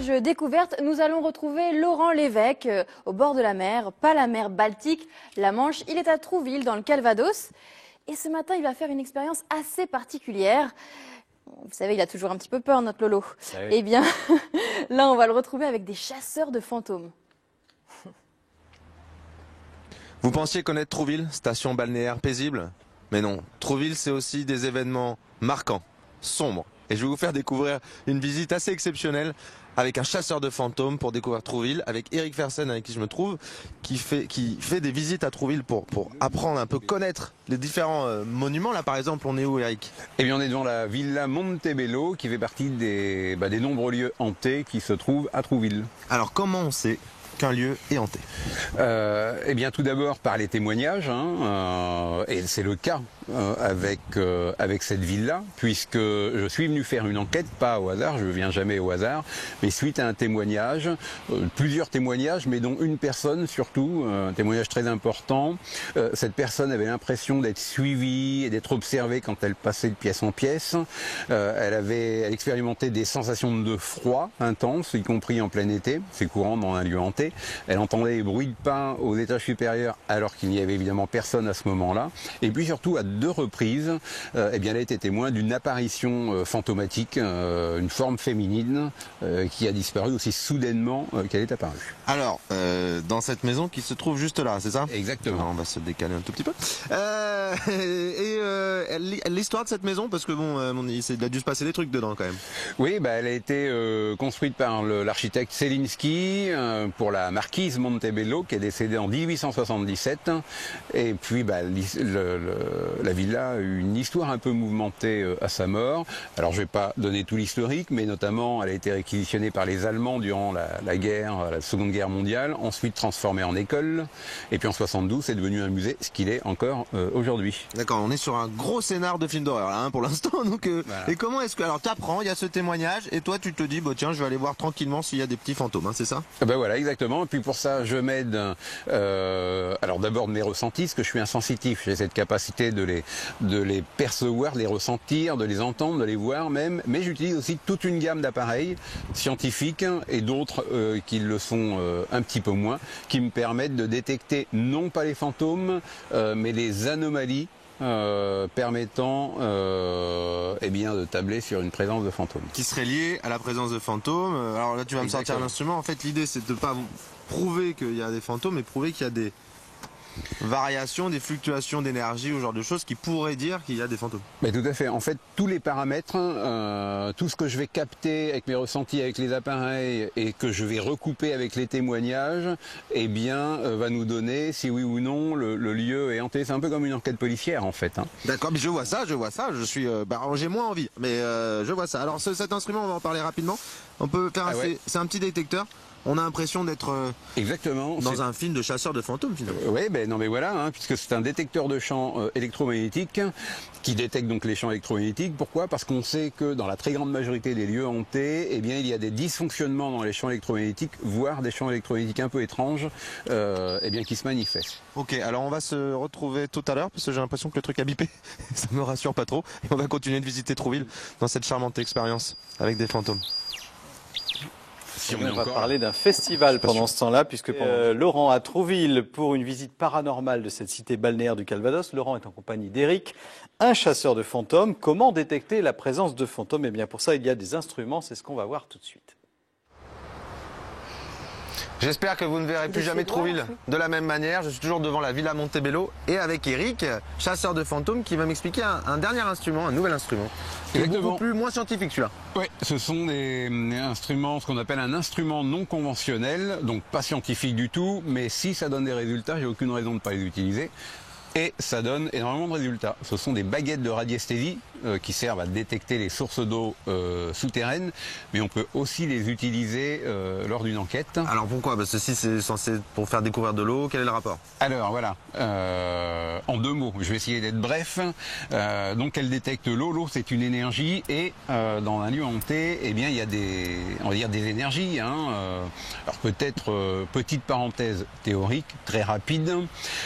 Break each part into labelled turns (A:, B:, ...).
A: page découverte, nous allons retrouver Laurent Lévesque au bord de la mer, pas la mer Baltique, la Manche. Il est à Trouville dans le Calvados. Et ce matin, il va faire une expérience assez particulière. Vous savez, il a toujours un petit peu peur, notre Lolo.
B: Ah oui.
A: Eh bien, là, on va le retrouver avec des chasseurs de fantômes.
C: Vous pensiez connaître Trouville, station balnéaire paisible? Mais non, Trouville c'est aussi des événements marquants, sombres. Et je vais vous faire découvrir une visite assez exceptionnelle avec un chasseur de fantômes pour découvrir Trouville, avec Eric Fersen avec qui je me trouve, qui fait des visites à Trouville pour apprendre un peu, connaître les différents monuments. Là par exemple, on est où, Eric?
B: Eh bien, on est devant la Villa Montebello qui fait partie des nombreux lieux hantés qui se trouvent à Trouville.
C: Alors comment on sait qu'un lieu est hanté?
B: Eh bien, tout d'abord par les témoignages, et c'est le cas avec cette villa, puisque je suis venu faire une enquête, pas au hasard, je ne viens jamais au hasard, mais suite à un témoignage, plusieurs témoignages, mais dont une personne surtout, un témoignage très important. Cette personne avait l'impression d'être suivie et d'être observée quand elle passait de pièce en pièce. Elle expérimentait des sensations de froid intense, y compris en plein été, c'est courant dans un lieu hanté. Elle entendait des bruits de pas aux étages supérieurs alors qu'il n'y avait évidemment personne à ce moment-là. Et puis surtout, à 2 reprises, eh bien, elle a été témoin d'une apparition fantomatique, une forme féminine qui a disparu aussi soudainement qu'elle est apparue.
C: Alors, dans cette maison qui se trouve juste là, c'est ça?
B: Exactement.
C: Alors, on va se décaler un tout petit peu. L'histoire de cette maison, parce que bon, il a dû se passer des trucs dedans quand même.
B: Oui, elle a été construite par l'architecte Selinski pour la marquise Montebello qui est décédée en 1877. Et puis la villa a eu une histoire un peu mouvementée à sa mort. Alors je ne vais pas donner tout l'historique, mais notamment elle a été réquisitionnée par les Allemands durant la Seconde Guerre mondiale, ensuite transformée en école. Et puis en 72, c'est devenu un musée, ce qu'il est encore aujourd'hui.
C: D'accord, on est sur un gros scénar de film d'horreur là, pour l'instant. Donc, voilà. Et comment est-ce que... Alors t'apprends, il y a ce témoignage, et toi tu te dis, tiens, je vais aller voir tranquillement s'il y a des petits fantômes, c'est ça?
B: Voilà, exactement. Et puis pour ça, je m'aide, alors d'abord de mes ressentis, parce que je suis insensitif. J'ai cette capacité de les percevoir, de les ressentir, de les entendre, de les voir même. Mais j'utilise aussi toute une gamme d'appareils scientifiques et d'autres qui le sont un petit peu moins, qui me permettent de détecter non pas les fantômes, mais les anomalies permettant eh bien, de tabler sur une présence de fantômes.
C: Qui serait liée à la présence de fantômes. Alors là tu vas me sortir l'instrument. En fait l'idée c'est de ne pas prouver qu'il y a des fantômes, mais prouver qu'il y a des variations, des fluctuations d'énergie ou ce genre de choses qui pourraient dire qu'il y a des fantômes.
B: Mais tout à fait. En fait, tous les paramètres, tout ce que je vais capter avec mes ressentis, avec les appareils et que je vais recouper avec les témoignages, eh bien, va nous donner si oui ou non le lieu est hanté. C'est un peu comme une enquête policière en fait.
C: D'accord, mais je vois ça. Je suis, j'ai moins envie, mais je vois ça. Alors cet instrument, on va en parler rapidement. On peut faire c'est un petit détecteur. On a l'impression d'être
B: exactement
C: dans un film de chasseur de fantômes finalement.
B: Oui, non mais voilà, puisque c'est un détecteur de champs électromagnétiques qui détecte donc les champs électromagnétiques. Pourquoi? Parce qu'on sait que dans la très grande majorité des lieux hantés, eh bien, il y a des dysfonctionnements dans les champs électromagnétiques, voire des champs électromagnétiques un peu étranges, eh bien, qui se manifestent.
C: Ok, alors on va se retrouver tout à l'heure parce que j'ai l'impression que le truc a bipé. Ça me rassure pas trop. Et on va continuer de visiter Trouville dans cette charmante expérience avec des fantômes.
D: Si on va parler d'un festival pendant ce temps-là, puisque Laurent à Trouville pour une visite paranormale de cette cité balnéaire du Calvados. Laurent est en compagnie d'Eric, un chasseur de fantômes. Comment détecter la présence de fantômes? Eh bien pour ça, il y a des instruments, c'est ce qu'on va voir tout de suite.
C: J'espère que vous ne verrez plus jamais Trouville de la même manière. Je suis toujours devant la Villa Montebello et avec Eric, chasseur de fantômes, qui va m'expliquer un dernier instrument, un nouvel instrument. Qui est beaucoup moins scientifique celui-là.
B: Oui, ce sont des instruments, ce qu'on appelle un instrument non conventionnel, donc pas scientifique du tout, mais si ça donne des résultats, j'ai aucune raison de ne pas les utiliser. Et ça donne énormément de résultats. Ce sont des baguettes de radiesthésie qui servent à détecter les sources d'eau souterraines, mais on peut aussi les utiliser lors d'une enquête.
C: Alors pourquoi? Parce que si c'est censé pour faire découvrir de l'eau, quel est le rapport? Alors
B: voilà, en 2 mots, je vais essayer d'être bref. Donc elle détecte l'eau. L'eau c'est une énergie et dans un lieu hanté, eh bien il y a on va dire des énergies. Alors peut-être petite parenthèse théorique très rapide,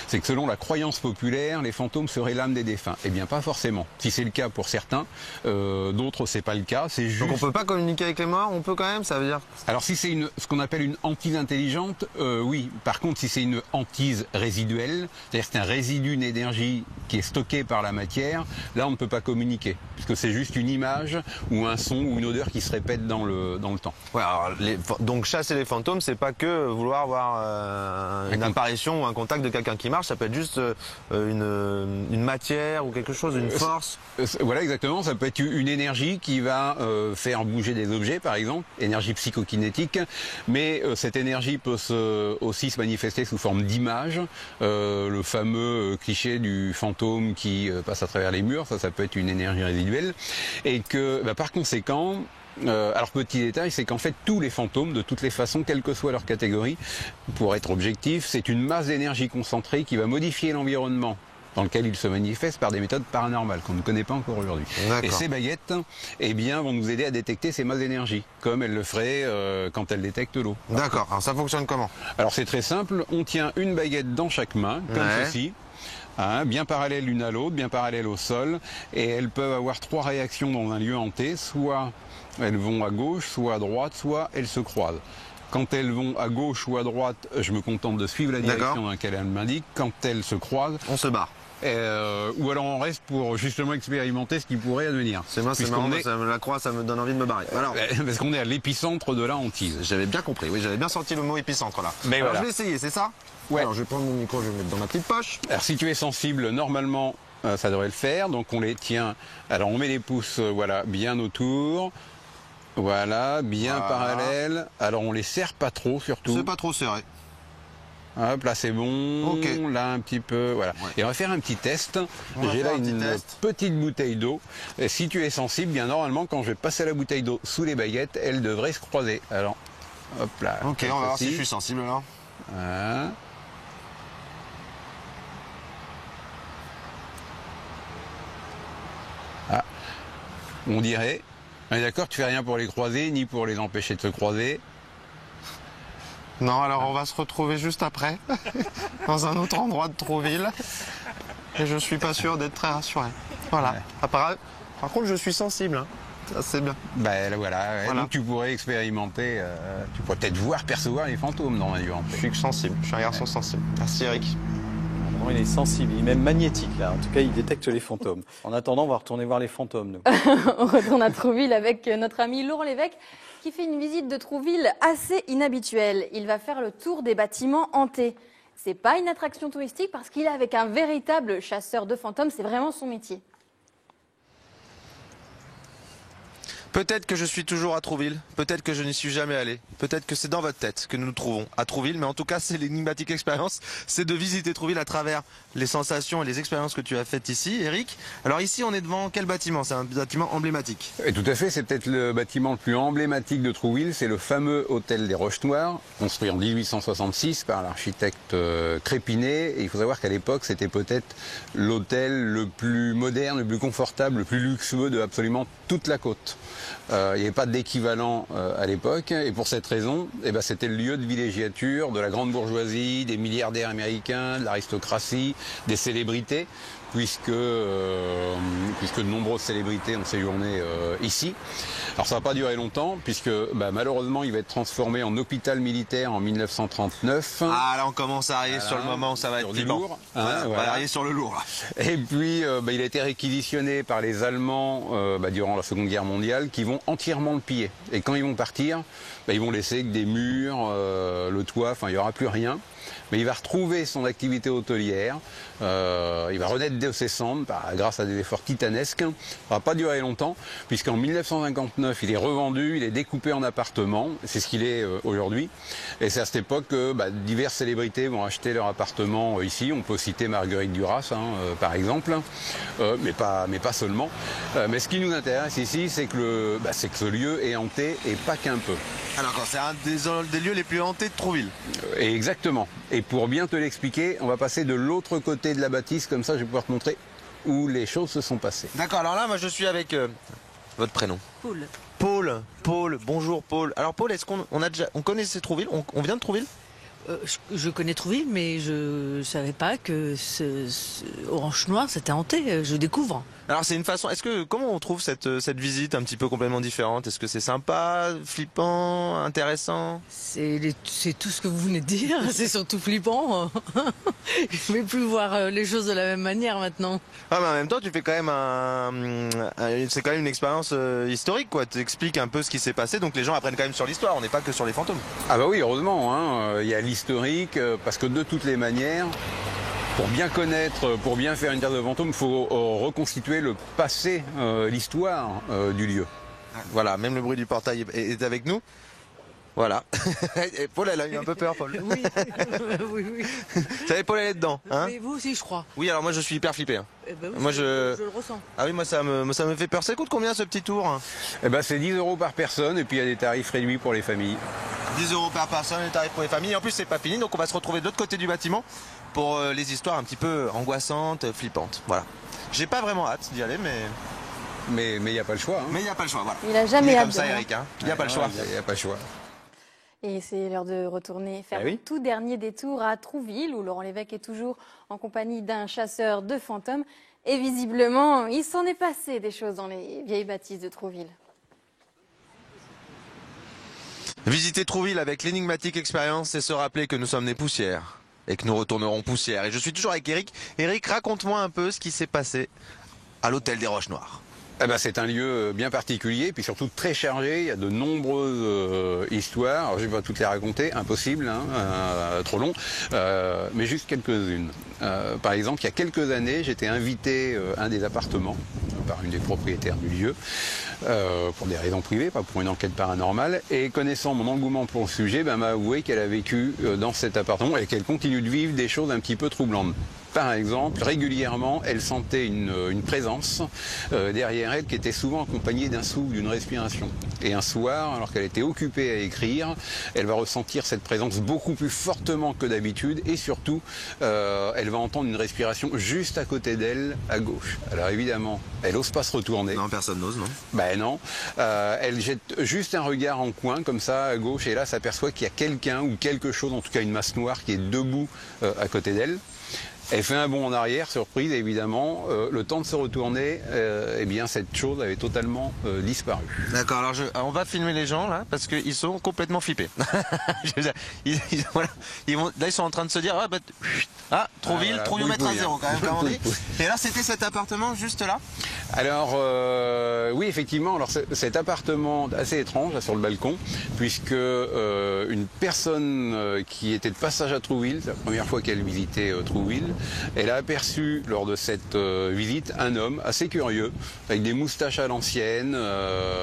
B: c'est que selon la croyance populaire, les fantômes seraient l'âme des défunts. Eh bien pas forcément. Si c'est le cas pour pour certains. D'autres, c'est pas le cas. C'est juste...
C: Donc on peut pas communiquer avec les morts, on peut quand même, ça veut dire...
B: Alors si c'est ce qu'on appelle une hantise intelligente, oui. Par contre, si c'est une hantise résiduelle, c'est-à-dire que c'est un résidu d'énergie qui est stocké par la matière, là on ne peut pas communiquer, puisque c'est juste une image ou un son ou une odeur qui se répète dans le temps.
C: Ouais, alors donc chasser les fantômes, c'est pas que vouloir avoir une apparition ou un contact de quelqu'un qui marche, ça peut être juste une matière ou quelque chose, une force.
B: Voilà, exactement, ça peut être une énergie qui va faire bouger des objets, par exemple, énergie psychokinétique, mais cette énergie peut aussi se manifester sous forme d'image, le fameux cliché du fantôme qui passe à travers les murs, ça peut être une énergie résiduelle, et que par conséquent, alors petit détail, c'est qu'en fait tous les fantômes, de toutes les façons, quelle que soit leur catégorie, pour être objectif, c'est une masse d'énergie concentrée qui va modifier l'environnement dans lequel ils se manifestent par des méthodes paranormales qu'on ne connaît pas encore aujourd'hui. Et ces baguettes, eh bien, vont nous aider à détecter ces masses d'énergie, comme elles le feraient quand elles détectent l'eau.
C: D'accord, alors ça fonctionne comment?
B: Alors c'est très simple, on tient une baguette dans chaque main, comme ceci. Bien parallèles l'une à l'autre, bien parallèles au sol, et elles peuvent avoir 3 réactions dans un lieu hanté, soit elles vont à gauche, soit à droite, soit elles se croisent. Quand elles vont à gauche ou à droite, je me contente de suivre la direction dans laquelle elles m'indiquent. Quand elles se croisent,
C: on se barre.
B: Ou alors on reste pour justement expérimenter ce qui pourrait advenir.
C: C'est moi, c'est marrant, la croix, ça me donne envie de me barrer. Alors,
B: parce qu'on est à l'épicentre de la hantise.
C: J'avais bien compris, oui, j'avais bien senti le mot épicentre là.
B: Mais
C: alors
B: voilà.
C: Je vais essayer, c'est ça?
B: Ouais.
C: Alors je vais prendre mon micro, je vais le mettre dans ma petite poche.
B: Alors si tu es sensible, normalement ça devrait le faire. Donc on les tient. Alors on met les pouces voilà, bien autour. Voilà, bien parallèles. Alors on les serre pas trop surtout.
C: C'est pas trop serré.
B: Hop, là c'est bon, là un petit peu, voilà. Ouais. Et on va faire un petit test. J'ai là une petite bouteille d'eau. Et si tu es sensible, bien normalement, quand je vais passer la bouteille d'eau sous les baguettes, elle devrait se croiser. Alors, hop là.
C: Ok, on va voir si je suis sensible là.
B: Voilà. Ah, on dirait. On est d'accord, tu fais rien pour les croiser, ni pour les empêcher de se croiser.
C: Non, alors on va se retrouver juste après, dans un autre endroit de Trouville. Et je suis pas sûr d'être très rassuré. Voilà. Ouais. Par contre, je suis sensible. Hein. Ça, c'est bien.
B: Ben voilà. Voilà. Donc tu pourrais expérimenter, tu pourrais peut-être voir, percevoir les fantômes dans un lieu.
C: Je suis sensible, je suis un garçon sensible. Merci Eric.
D: Non, il est sensible, il est même magnétique là. En tout cas, il détecte les fantômes. En attendant, on va retourner voir les fantômes. Nous.
A: On retourne à Trouville avec notre ami Laurent Lévesque, qui fait une visite de Trouville assez inhabituelle. Il va faire le tour des bâtiments hantés. C'est pas une attraction touristique parce qu'il est avec un véritable chasseur de fantômes, c'est vraiment son métier.
C: Peut-être que je suis toujours à Trouville, peut-être que je n'y suis jamais allé, peut-être que c'est dans votre tête que nous nous trouvons à Trouville, mais en tout cas c'est l'énigmatique expérience, c'est de visiter Trouville à travers les sensations et les expériences que tu as faites ici, Eric. Alors ici on est devant quel bâtiment? C'est un bâtiment emblématique.
B: Et tout à fait, c'est peut-être le bâtiment le plus emblématique de Trouville, c'est le fameux hôtel des Roches Noires, construit en 1866 par l'architecte Crépinet, et il faut savoir qu'à l'époque c'était peut-être l'hôtel le plus moderne, le plus confortable, le plus luxueux de absolument toute la côte. Il n'y avait pas d'équivalent à l'époque, et pour cette raison, c'était le lieu de villégiature de la grande bourgeoisie, des milliardaires américains, de l'aristocratie, des célébrités, puisque de nombreuses célébrités ont séjourné ici. Alors ça va pas durer longtemps, puisque malheureusement il va être transformé en hôpital militaire en 1939.
C: Ah là on commence à arriver sur le moment où ça va être
B: du lourd.
C: On va arriver sur le lourd.
B: Et puis il a été réquisitionné par les Allemands durant la Seconde Guerre mondiale, qui vont entièrement le piller. Et quand ils vont partir, ils vont laisser que des murs, le toit, enfin il n'y aura plus rien. Mais il va retrouver son activité hôtelière, il va renaître de ses cendres grâce à des efforts titanesques. Ça ne va pas durer longtemps, puisqu'en 1959, il est revendu, il est découpé en appartements, c'est ce qu'il est aujourd'hui. Et c'est à cette époque que diverses célébrités vont acheter leur appartement ici. On peut citer Marguerite Duras, par exemple, mais pas seulement. Mais ce qui nous intéresse ici, c'est que, ce lieu est hanté, et pas qu'un peu.
C: Alors c'est un des lieux les plus hantés de Trouville.
B: Exactement. Et pour bien te l'expliquer, on va passer de l'autre côté de la bâtisse, comme ça je vais pouvoir te montrer où les choses se sont passées.
C: D'accord, alors là moi je suis avec votre prénom.
E: Paul.
C: Paul, bonjour Paul. Alors Paul, est-ce qu'on connaissait Trouville, on vient de Trouville?
E: Je connais Trouville, mais je savais pas que Orange Noir c'était hanté, je découvre.
C: Alors c'est une façon. Comment on trouve cette visite un petit peu complètement différente? Est-ce que c'est sympa, flippant, intéressant?
E: C'est tout ce que vous venez de dire. C'est surtout flippant. Je ne vais plus voir les choses de la même manière maintenant.
C: Ah, mais en même temps, tu fais quand même c'est quand même une expérience historique, quoi. Tu expliques un peu ce qui s'est passé, donc les gens apprennent quand même sur l'histoire. On n'est pas que sur les fantômes.
B: Ah bah oui, heureusement, hein. Il y a l'historique, parce que de toutes les manières, pour bien connaître, pour bien faire une carte de fantôme, il faut reconstituer le passé, l'histoire du lieu.
C: Voilà, même le bruit du portail est avec nous. Voilà. Et Paul, elle a eu un peu peur, Paul.
E: Oui, oui.
C: Vous savez, Paul, elle est dedans. Hein?
E: Mais vous aussi, je crois.
C: Oui, alors moi, je suis hyper flippé. Hein.
E: Eh ben oui,
C: Moi,
E: je le ressens.
C: Ah oui, moi, ça me fait peur. Ça coûte combien, ce petit tour?
B: Eh ben, c'est 10 € par personne, et puis il y a des tarifs réduits pour les familles.
C: 10 € par personne, les tarifs pour les familles. En plus, c'est pas fini, donc on va se retrouver de l'autre côté du bâtiment pour les histoires un petit peu angoissantes, flippantes. Voilà. J'ai pas vraiment hâte d'y aller,
B: Mais il n'y a pas le choix. Hein.
C: Mais il n'y a pas le choix, voilà.
A: Il a jamais
C: Il est
A: hâte
C: comme ça,
A: de-
C: Eric. Hein. Il n'y a pas le choix.
B: Il n'y a pas le choix.
A: Et c'est l'heure de retourner faire
D: Ah oui.
A: un tout dernier détour à Trouville, où Laurent Lévesque est toujours en compagnie d'un chasseur de fantômes. Et visiblement, il s'en est passé des choses dans les vieilles bâtisses de Trouville.
C: Visiter Trouville avec l'énigmatique expérience, c'est se rappeler que nous sommes des poussières et que nous retournerons poussière. Et je suis toujours avec Eric. Eric, raconte-moi un peu ce qui s'est passé à l'hôtel des Roches Noires.
B: Eh ben, c'est un lieu bien particulier, puis surtout très chargé. Il y a de nombreuses histoires. Alors, je ne vais pas toutes les raconter, impossible, hein, trop long, mais juste quelques-unes. Par exemple, il y a quelques années, j'étais invité à un des appartements par une des propriétaires du lieu, pour des raisons privées, pas pour une enquête paranormale. Et connaissant mon engouement pour le sujet, m'a avoué qu'elle a vécu dans cet appartement et qu'elle continue de vivre des choses un petit peu troublantes. Par exemple, régulièrement, elle sentait une présence derrière elle qui était souvent accompagnée d'un souffle, d'une respiration. Et un soir, alors qu'elle était occupée à écrire, elle va ressentir cette présence beaucoup plus fortement que d'habitude et surtout, elle va entendre une respiration juste à côté d'elle, à gauche. Alors évidemment, elle n'ose pas se retourner.
C: Non, personne n'ose, non?
B: Ben non. Elle jette juste un regard en coin, comme ça, à gauche, et là, s'aperçoit qu'il y a quelqu'un ou quelque chose, en tout cas une masse noire, qui est debout à côté d'elle. Elle fait un bond en arrière, surprise évidemment. Le temps de se retourner, eh bien cette chose avait totalement disparu.
C: D'accord, alors on va filmer les gens là parce qu'ils sont complètement flippés. Je veux dire, voilà, là ils sont en train de se dire Trouville,
B: voilà,
C: Trouville à zéro quand même, comme on dit.
B: Oui.
C: Et là c'était cet appartement juste là.
B: Alors oui effectivement, alors cet appartement assez étrange là, sur le balcon, puisque une personne qui était de passage à Trouville, c'est la première fois qu'elle visitait Trouville, elle a aperçu lors de cette visite un homme assez curieux, avec des moustaches à l'ancienne,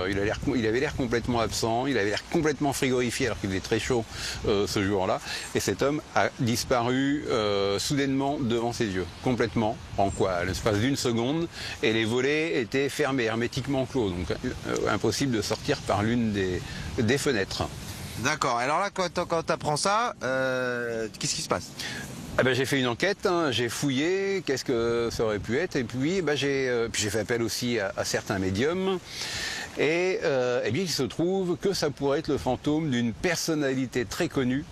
B: il avait l'air complètement absent, il avait l'air complètement frigorifié alors qu'il faisait très chaud ce jour-là, et cet homme a disparu soudainement devant ses yeux, complètement, en quoi, à l'espace d'une seconde, et les volets étaient fermés, hermétiquement clos, donc impossible de sortir par l'une des fenêtres.
C: D'accord, alors là quand tu apprends ça, qu'est-ce qui se passe?
B: Ah ben, j'ai fait une enquête, hein, j'ai fouillé, qu'est-ce que ça aurait pu être, et puis j'ai fait appel aussi à certains médiums, et eh bien il se trouve que ça pourrait être le fantôme d'une personnalité très connue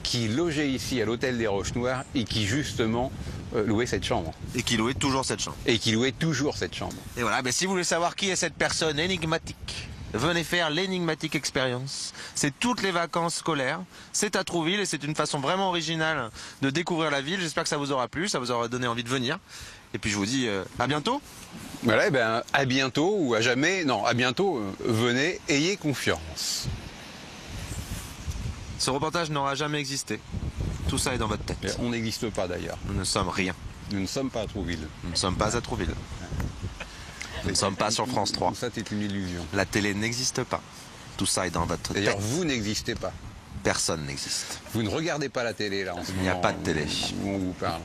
B: qui logeait ici à l'hôtel des Roches Noires et qui justement louait cette chambre.
C: Et qui louait toujours cette chambre.
B: Et qui louait toujours cette chambre.
C: Et voilà, si vous voulez savoir qui est cette personne énigmatique, venez faire l'énigmatique expérience. C'est toutes les vacances scolaires. C'est à Trouville et c'est une façon vraiment originale de découvrir la ville. J'espère que ça vous aura plu, ça vous aura donné envie de venir. Et puis je vous dis à bientôt.
B: Voilà, eh ben, à bientôt ou à jamais. Non, à bientôt. Venez, ayez confiance.
C: Ce reportage n'aura jamais existé. Tout ça est dans votre tête.
B: On n'existe pas d'ailleurs.
C: Nous ne sommes rien.
B: Nous ne sommes pas à Trouville.
C: Nous ne sommes pas à Trouville. Nous ne sommes pas sur France 3.
B: Tout ça, c'est une illusion.
C: La télé n'existe pas. Tout ça est dans votre tête.
B: D'ailleurs, vous n'existez pas.
C: Personne n'existe.
B: Vous ne regardez pas la télé là en ce moment.
C: Il n'y a pas de télé.
B: Où on vous parle.